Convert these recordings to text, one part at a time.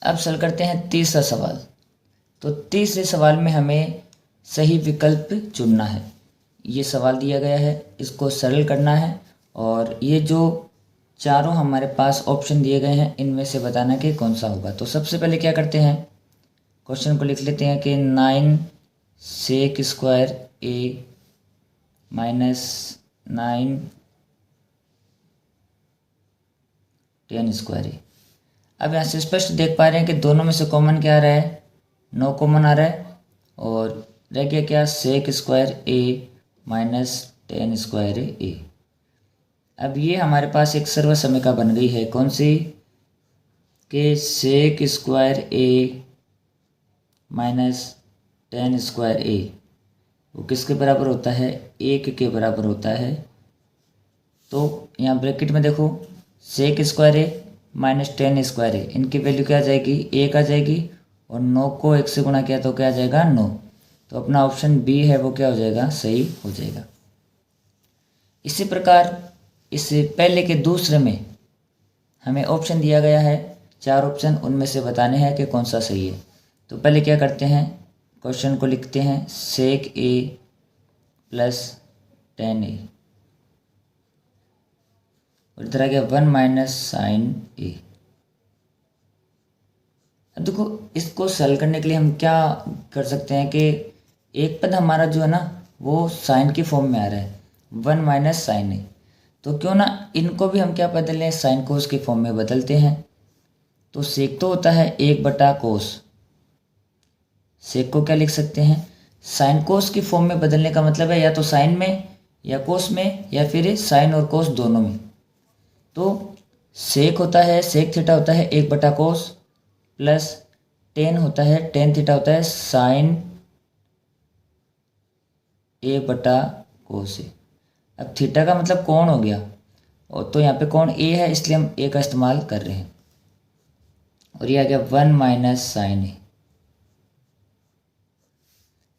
अब सॉल्व करते हैं तीसरा सवाल। तो तीसरे सवाल में हमें सही विकल्प चुनना है। ये सवाल दिया गया है, इसको सरल करना है और ये जो चारों हमारे पास ऑप्शन दिए गए हैं इनमें से बताना कि कौन सा होगा। तो सबसे पहले क्या करते हैं, क्वेश्चन को लिख लेते हैं कि 9 सेक स्क्वायर ए माइनस 9 10 स्क्वायर ए। अब यहाँ से स्पष्ट देख पा रहे हैं कि दोनों में से कॉमन क्या आ रहा है, 9 कॉमन आ रहा है और रह गया क्या, सेक स्क्वायर ए माइनस 10 स्क्वायर ए। अब ये हमारे पास एक सर्वसमीका बन गई है, कौन सी, कि सेक स्क्वायर ए माइनस 10 स्क्वायर ए वो किसके बराबर होता है, 1 के बराबर होता है। तो यहाँ ब्रैकेट में देखो, सेक स्क्वायर ए माइनस 10 स्क्वायर ए, इनकी वैल्यू क्या आ जाएगी, 1 आ जाएगी और 9 को 1 से गुणा किया तो क्या आ जाएगा, 9। तो अपना ऑप्शन बी है वो क्या हो जाएगा, सही हो जाएगा। इसी प्रकार इस पहले के दूसरे में हमें ऑप्शन दिया गया है, 4 ऑप्शन, उनमें से बताने हैं कि कौन सा सही है। तो पहले क्या करते हैं, क्वेश्चन को लिखते हैं सेक ए प्लस 10 ए और इधर आ गया 1 माइनस साइन ए। अब देखो इसको सॉल्व करने के लिए हम क्या कर सकते हैं कि एक पद हमारा जो है ना वो साइन की फॉर्म में आ रहा है, 1 माइनस साइन ए। तो क्यों ना इनको भी हम क्या बदल लें, साइन कोस की फॉर्म में बदलते हैं। तो सेक तो होता है 1/कोस, सेक को क्या लिख सकते हैं, साइन कोस की फॉर्म में बदलने का मतलब है या तो साइन में या कोस में या फिर साइन और कोस दोनों में। तो सेक होता है, सेक थीटा होता है 1/कोस प्लस 10 होता है, टेन थीटा होता है साइन a/कोस ए। अब थीटा का मतलब कोण हो गया और तो यहाँ पे कोण ए है इसलिए हम ए का इस्तेमाल कर रहे हैं और ये आ गया 1 माइनस साइन ए।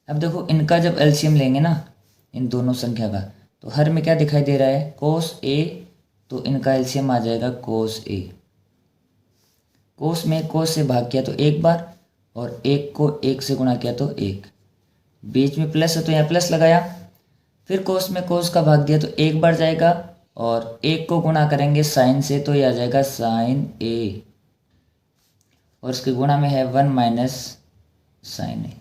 अब देखो इनका जब एलसीएम लेंगे ना इन दोनों संख्या का, तो हर में क्या दिखाई दे रहा है, कोस ए, तो इनका एलसीएम आ जाएगा कोस ए। कोस में कोस से भाग किया तो एक बार और 1 को 1 से गुणा किया तो 1, बीच में प्लस है तो यहाँ प्लस लगाया, फिर कोस में कोस का भाग दिया तो एक बार जाएगा और 1 को गुणा करेंगे साइन से तो ये आ जाएगा साइन ए और इसके गुणा में है 1 माइनस साइन ए।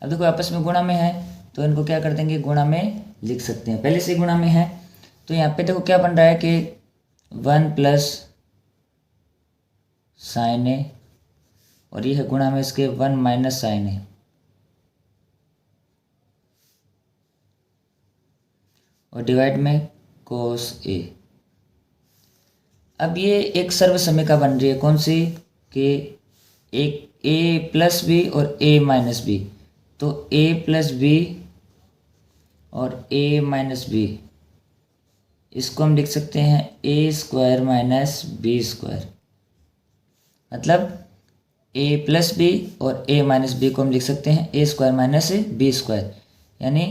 अब देखो आपस में गुणा में है तो इनको क्या कर देंगे, गुणा में लिख सकते हैं, पहले से गुणा में है। तो यहाँ पे देखो क्या बन रहा है कि 1 प्लस साइन ए और ये है गुणा में इसके 1 माइनस साइन ए और डिवाइड में कोस ए। अब ये एक सर्वसमीका बन रही है, कौन सी, कि एक ए प्लस बी और ए माइनस बी। तो ए प्लस बी और ए माइनस बी, इसको हम लिख सकते हैं ए स्क्वायर माइनस बी स्क्वायर। मतलब ए प्लस बी और ए माइनस बी को हम लिख सकते हैं ए स्क्वायर माइनस बी स्क्वायर, यानी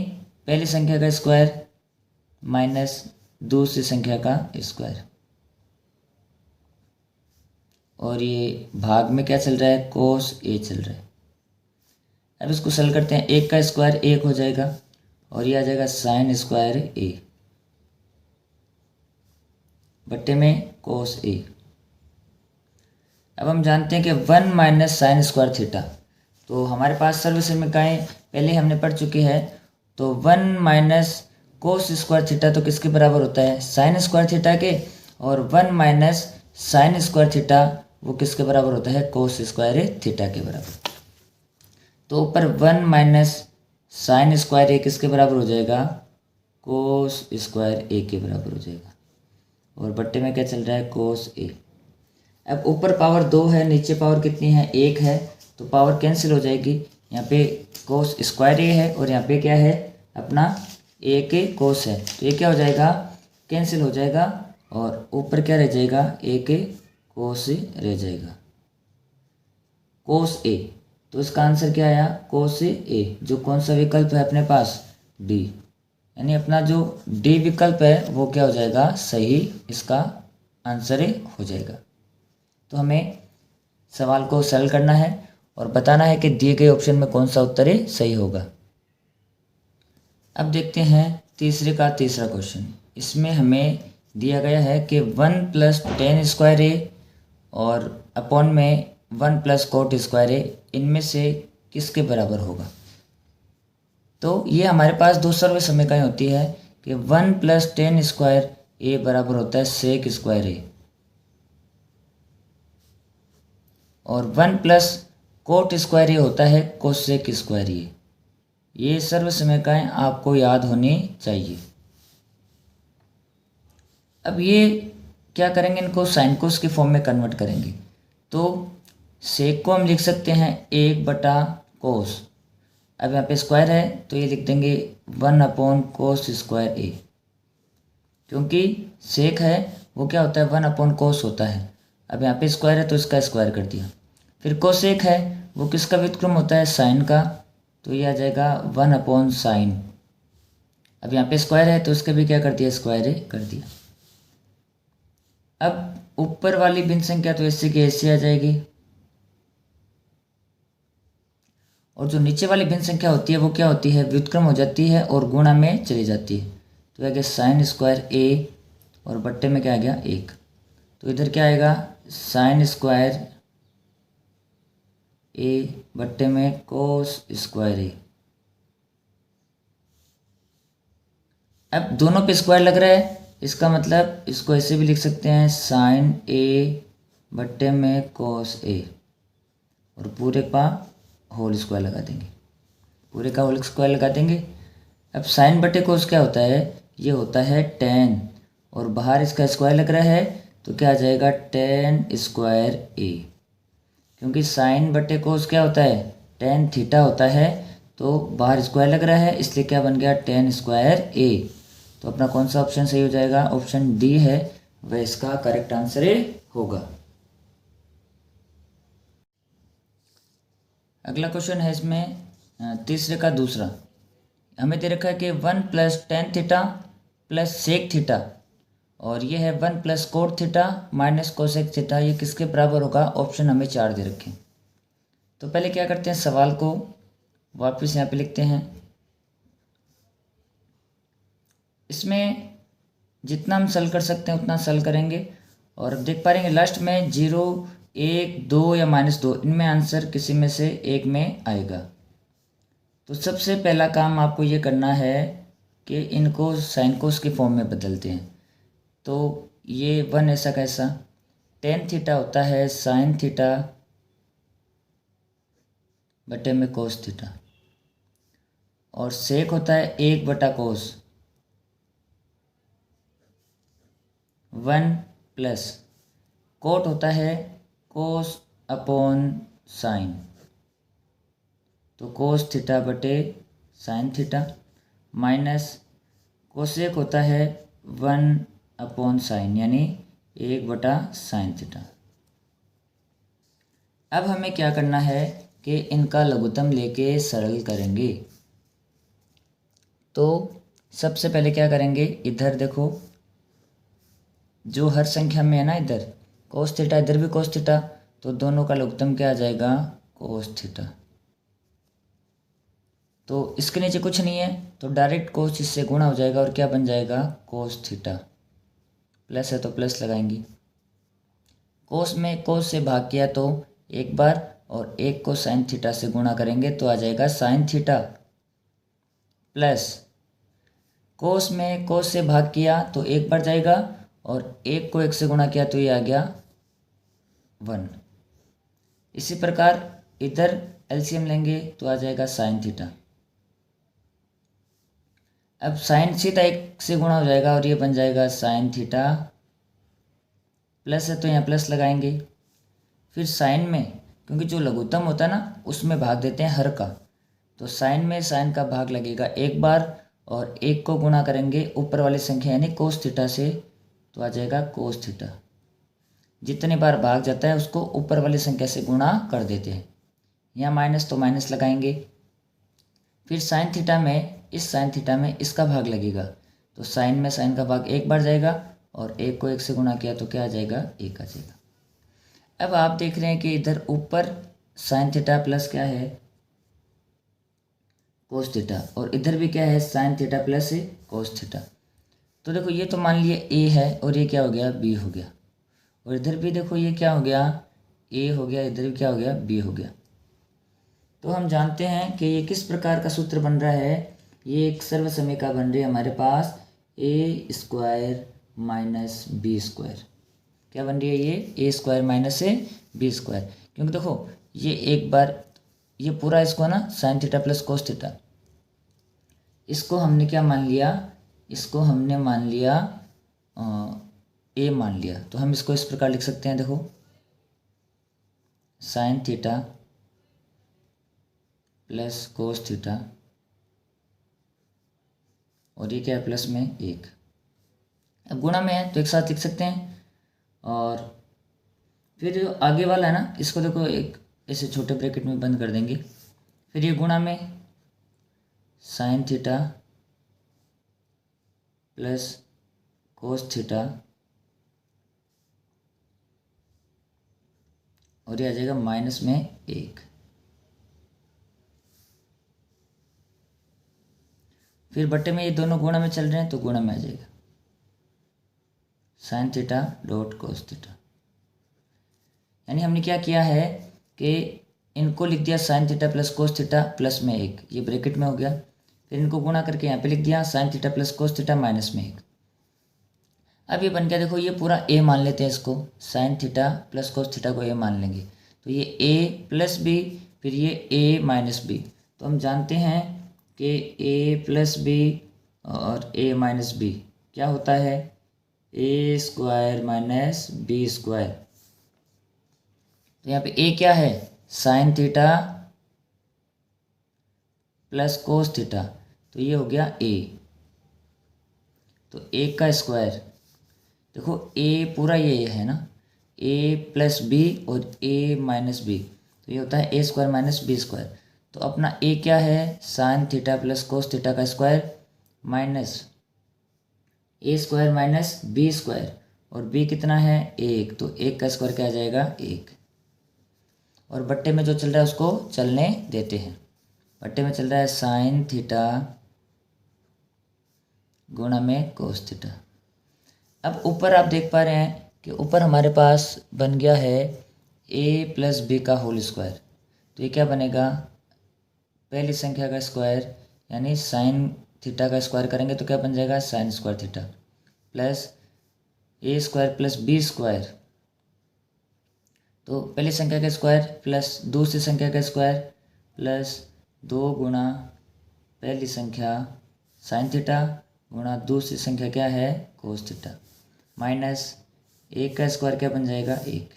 पहली संख्या का स्क्वायर माइनस दूसरी संख्या का स्क्वायर। और ये भाग में क्या चल रहा है, कोस ए चल रहा है। अब इसको सॉल्व करते हैं, 1 का स्क्वायर 1 हो जाएगा और ये आ जाएगा साइन स्क्वायर ए बट्टे में कोस ए। अब हम जानते हैं कि 1 माइनस साइन स्क्वायर थीटा, तो हमारे पास सर्वसमीकाएं पहले हमने पढ़ चुकी है। तो 1 माइनस कोस स्क्वायर थीटा तो किसके बराबर होता है, साइन स्क्वायर थीटा के, और 1 माइनस साइन स्क्वायर थीटा वो किसके बराबर होता है, कोस स्क्वायर थीटा के बराबर। तो ऊपर 1 माइनस साइन स्क्वायर ए किसके बराबर हो जाएगा, कोस स्क्वायर ए के बराबर हो जाएगा और बट्टे में क्या चल रहा है, कोस ए। अब ऊपर पावर 2 है, नीचे पावर कितनी है, 1 है, तो पावर कैंसिल हो जाएगी। यहाँ पे कोस स्क्वायर ए है और यहाँ पे क्या है, अपना ए के कोस है, तो ये क्या हो जाएगा, कैंसिल हो जाएगा और ऊपर क्या रह जाएगा, ए के कोस रह जाएगा, कोस ए। तो इसका आंसर क्या आया, कोस ए, जो कौन सा विकल्प है अपने पास, डी, यानी अपना जो डी विकल्प है वो क्या हो जाएगा, सही इसका आंसर हो जाएगा। तो हमें सवाल को सॉल्व करना है और बताना है कि दिए गए ऑप्शन में कौन सा उत्तर है सही होगा। अब देखते हैं तीसरे का तीसरा क्वेश्चन। इसमें हमें दिया गया है कि 1 + tan स्क्वायर ए और अपॉन में 1 + cot स्क्वायर ए, इनमें से किसके बराबर होगा। तो ये हमारे पास दो सर्व समीकरण होती है कि 1 + tan स्क्वायर ए बराबर होता है sec स्क्वायर ए और 1 + cot स्क्वायर ए होता है कोसेक स्क्वायर ए। ये सर्व समीकरण आपको याद होनी चाहिए। अब ये क्या करेंगे, इनको साइन कोस की फॉर्म में कन्वर्ट करेंगे। तो सेक को हम लिख सकते हैं 1/cos। अब यहाँ पे स्क्वायर है तो ये लिख देंगे 1/cos स्क्वायर ए, क्योंकि सेक है वो क्या होता है 1/cos होता है। अब यहाँ पे स्क्वायर है तो इसका स्क्वायर कर दिया। फिर कोसेक है वो किसका व्युत्क्रम होता है साइन का, तो ये आ जाएगा 1/sin। अब यहाँ पे स्क्वायर है तो इसका भी क्या कर दिया स्क्वायर कर दिया। अब ऊपर वाली भिन्न संख्या तो ऐसे की ऐसे आ जाएगी और जो नीचे वाली भिन्न संख्या होती है वो क्या होती है व्युत्क्रम हो जाती है और गुणा में चली जाती है। तो आ गया साइन स्क्वायर ए और बट्टे में क्या आ गया 1। तो इधर क्या आएगा साइन स्क्वायर ए बट्टे में कोस स्क्वायर ए। अब दोनों पे स्क्वायर लग रहा है, इसका मतलब इसको ऐसे भी लिख सकते हैं साइन ए बट्टे में कोस ए और पूरे का होल स्क्वायर लगा देंगे, पूरे का होल स्क्वायर लगा देंगे। अब साइन बट्टे कोस क्या होता है, ये होता है tan और बाहर इसका स्क्वायर लग रहा है तो क्या आ जाएगा tan स्क्वायर ए, क्योंकि साइन बट्टे कोस क्या होता है tan थीटा होता है तो बाहर स्क्वायर लग रहा है इसलिए क्या बन गया tan स्क्वायर ए। तो अपना कौन सा ऑप्शन सही हो जाएगा, ऑप्शन डी है वह इसका करेक्ट आंसर होगा। अगला क्वेश्चन है इसमें तीसरे का दूसरा। हमें दे रखा है कि 1 + tan थीटा + sec थीटा और ये है 1 + cot थीटा - cosec थीटा, ये किसके बराबर होगा। ऑप्शन हमें 4 दे रखे हैं। तो पहले क्या करते हैं सवाल को वापस यहाँ पे लिखते हैं। इसमें जितना हम सॉल्व कर सकते हैं उतना सॉल्व करेंगे और अब देख पा रहे हैं लास्ट में 0, 1, 2 या -2 इनमें आंसर किसी में से एक में आएगा। तो सबसे पहला काम आपको ये करना है कि इनको साइन कोस की फॉर्म में बदलते हैं। तो ये 1 ऐसा कैसा, tan थीटा होता है साइन थीटा बटे में कोस थीटा और सेक होता है 1/cos 1 + कोट होता है कोस अपॉन साइन, तो कोस थीटा बटे साइन थीटा माइनस कोसेक होता है 1/sin यानी 1/sin थीटा। अब हमें क्या करना है कि इनका लघुत्तम लेके सरल करेंगे। तो सबसे पहले क्या करेंगे, इधर देखो जो हर संख्या में है ना इधर कोस थीटा इधर भी कोस थीटा, तो दोनों का लघुत्तम क्या आ जाएगा कोस थीटा। तो इसके नीचे कुछ नहीं है तो डायरेक्ट कोस इससे गुणा हो जाएगा और क्या बन जाएगा कोस थीटा, प्लस है तो प्लस लगाएंगे। कोस में कोस से भाग किया तो एक बार और एक को साइन थीटा से गुणा करेंगे तो आ जाएगा साइन थीटा, प्लस कोस में कोस से भाग किया तो एक बार जाएगा और एक को एक से गुणा किया तो ये आ गया 1। इसी प्रकार इधर एलसीएम लेंगे तो आ जाएगा साइन थीटा। अब साइन सीधा एक से गुणा हो जाएगा और ये बन जाएगा साइन थीटा, प्लस है तो यहाँ प्लस लगाएंगे। फिर साइन में क्योंकि जो लघुत्तम होता है ना उसमें भाग देते हैं हर का, तो साइन में साइन का भाग लगेगा एक बार और एक को गुणा करेंगे ऊपर वाली संख्या यानी कोस थीटा से तो आ जाएगा कोस थीटा। जितनी बार भाग जाता है उसको ऊपर वाली संख्या से गुणा कर देते हैं। यहाँ माइनस तो माइनस लगाएंगे। फिर साइन थीटा में इस साइन थीटा में इसका भाग लगेगा तो साइन में साइन का भाग एक बार जाएगा और एक को एक से गुणा किया तो क्या आ जाएगा एक आ जाएगा। अब आप देख रहे हैं कि इधर ऊपर साइन थीटा प्लस क्या है, कोस थीटा, और इधर भी क्या है, sign theta plus cos theta. तो देखो ये तो मान लिया ए है और ये क्या हो गया, बी हो गया, और इधर भी देखो ये क्या हो गया, ए हो गया, इधर भी क्या हो गया, बी हो गया। तो हम जानते हैं कि ये किस प्रकार का सूत्र बन रहा है, ये एक सर्वसमीका बन रही है हमारे पास, A square minus B square. क्या बन रही है ये, A square minus A B square. क्योंकि देखो ये एक बार ये पूरा इसको ना sine theta plus cos theta, इसको हमने क्या मान लिया, इसको हमने मान लिया ए मान लिया। तो हम इसको इस प्रकार लिख सकते हैं, देखो sign theta plus cos theta, और ये क्या है, प्लस में एक। अब गुणा में है तो एक साथ लिख सकते हैं। और फिर जो आगे वाला है ना, इसको देखो एक ऐसे छोटे ब्रैकेट में बंद कर देंगे। फिर ये गुणा में sine theta plus cos theta, और ये आ जाएगा माइनस में एक। फिर बट्टे में ये दोनों गुणा में चल रहे हैं तो गुणा में आ जाएगा sign theta dot cos theta. यानी हमने क्या किया है कि इनको लिख दिया sign theta plus cos theta plus में एक, ये ब्रैकेट में हो गया। फिर इनको गुणा करके यहाँ पे लिख दिया sign theta plus cos theta minus में एक। अब ये बन गया, देखो ये पूरा ए मान लेते हैं इसको, sign theta plus cos theta को ए मान लेंगे, तो ये ए प्लस बी, फिर ये ए माइनस बी। तो हम जानते हैं कि ए प्लस बी और ए माइनस बी क्या होता है, ए स्क्वायर माइनस बी स्क्वायर। तो यहाँ पे ए क्या है, sign theta plus cos theta, तो ये हो गया ए। तो ए का स्क्वायर, देखो ए पूरा ये है ना, ए प्लस बी और ए माइनस बी, तो ये होता है ए स्क्वायर माइनस बी स्क्वायर। तो अपना ए क्या है, sign theta plus cos theta का स्क्वायर माइनस ए स्क्वायर माइनस बी स्क्वायर, और बी कितना है, एक, तो एक का स्क्वायर क्या आ जाएगा, एक। और बट्टे में जो चल रहा है उसको चलने देते हैं। बट्टे में चल रहा है साइन थीटा गुणा में कोस थीटा। अब ऊपर आप देख पा रहे हैं कि ऊपर हमारे पास बन गया है ए प्लस बी का होल स्क्वायर। तो ये क्या बनेगा, पहली संख्या का स्क्वायर यानी साइन थीटा का स्क्वायर करेंगे तो क्या बन जाएगा, साइन स्क्वायर थीटा प्लस ए स्क्वायर प्लस बी स्क्वायर। तो पहली संख्या का स्क्वायर प्लस दूसरी संख्या का स्क्वायर प्लस 2 गुणा पहली संख्या साइन थीटा गुणा दूसरी संख्या क्या है, कोस थीटा, माइनस एक का स्क्वायर क्या बन जाएगा, एक,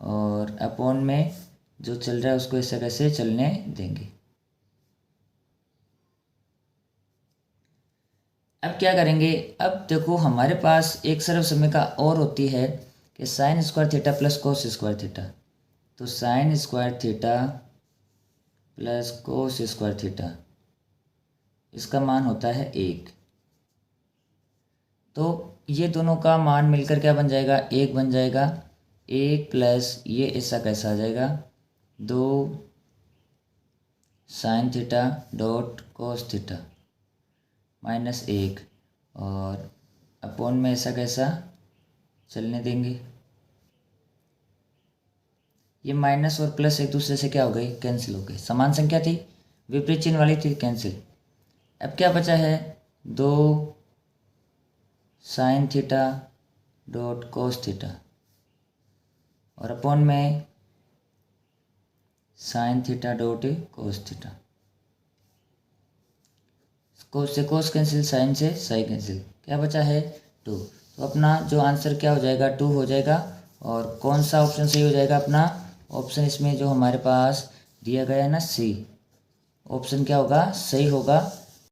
और अपॉन में जो चल रहा है उसको ऐसे कैसे चलने देंगे। अब क्या करेंगे, अब देखो हमारे पास एक सर्वसमीका और होती है कि sine square theta plus cos square theta. तो sine square theta plus cos square theta, इसका मान होता है एक। तो ये दोनों का मान मिलकर क्या बन जाएगा, एक बन जाएगा। एक प्लस ये ऐसा कैसा आ जाएगा, 2 sine theta dot cos theta minus एक, और अपॉन में ऐसा कैसा चलने देंगे। ये माइनस और प्लस एक दूसरे से क्या हो गई, कैंसिल हो गई। समान संख्या थी, विपरीत चिन्ह वाली थी, कैंसिल। अब क्या बचा है, 2 sine theta dot cos theta, और अपॉन में sine theta dot cos theta. Cos से कोस कैंसिल, साइन से साइन कैंसिल, क्या बचा है 2। तो अपना जो आंसर क्या हो जाएगा, 2 हो जाएगा। और कौन सा ऑप्शन सही हो जाएगा, अपना ऑप्शन इसमें जो हमारे पास दिया गया है ना, सी ऑप्शन क्या होगा, सही होगा।